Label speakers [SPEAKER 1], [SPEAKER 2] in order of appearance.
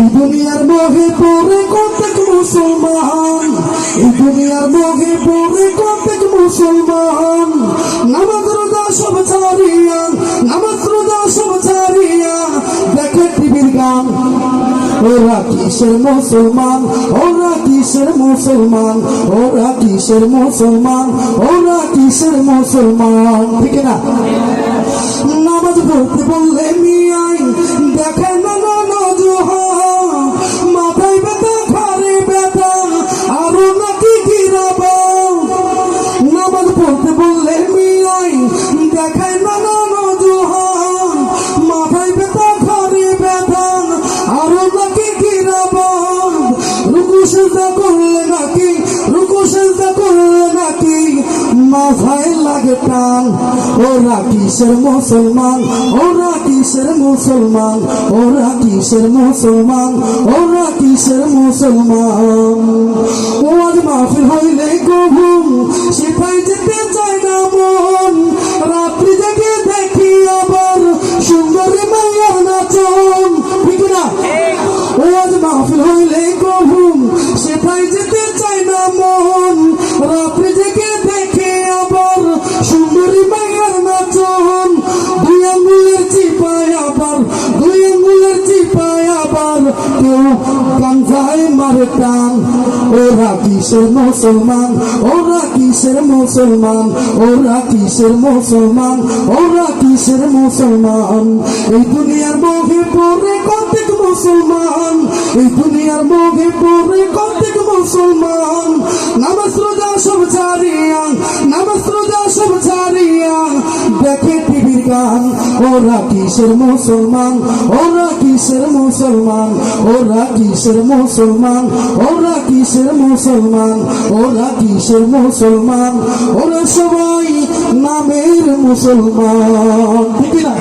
[SPEAKER 1] এই দুনিয়ার মোহে পড়ে প্রত্যেক মুসলমান, এই দুনিয়ার মোহে পড়ে প্রত্যেক মুসলমান নামাজ রোজা সব ছাড়িয়া, নামাজ রোজা সব ছাড়িয়া দেখে টিভির গান। ওরা কিসের মুসলমান, ওরা কিসের মুসলমান, ওরা কিসের মুসলমান, ওরা কিসের মুসলমান, ঠিক না? নামাজ পড়তে বললে মিয়াই দেখে না নজুহান, মাথায় ব্যথা ঘরে ব্যথা আরো নাকি গিরাবা। নামাজ পড়তে বললে মিয়াই দেখে না নজুহান, মাথায় ব্যথা ঘরে ব্যথা আরো নাকি গিরাবা। রুকু সিজদা করলে নাকি, রুকু সিজদা করলে নাকি মাথায় লাগে টান। ওরা কিসের মুসলমান, ওরা কিসের মুসলমান, ওরা কিসের মুসলমান, ওরা কিসের মুসলমান। ওয়াজ মাহফিল হইলে ঘুম সেটাই যেতে চায় না মন, রাত্রি জেগে দেখি আবার সুন্দরী মাইয়ার নাচন, ঠিক না? ওয়াজ মাহফিল হইলে ঘুম সেটাই যেতে চায় না মন, রাত্রি জেগে দেখে আবার সুন্দরী মাইয়ার নাচন। দুই আঙ্গুলের চিপায় আবার, দুই আঙ্গুলের চিপায় আবার কেউ গাঞ্জায় মারে টান। ওরা কিসের মুসলমান, ওরা কিসের মুসলমান, ওরা কিসের মুসলমান, ওরা কিসের মুসলমান। এই দুনিয়ার মোহে পড়ে প্রত্যেক মুসলমান, এই দুনিয়ার মোহে পড়ে প্রত্যেক মুসলমান নামাজ রোজা সব ছাড়িয়া, নামাজ রোজা সব ছাড়িয়া দেখে টিভির গান। ওরা কিসের মুসলমান, ওরা কিসের মুসলমান, ওরা কিসের মুসলমান, ওরা কিসের মুসলমান, ওরা কিসের মুসলমান। ওরা সবাই নামের মুসলমান, ঠিক না?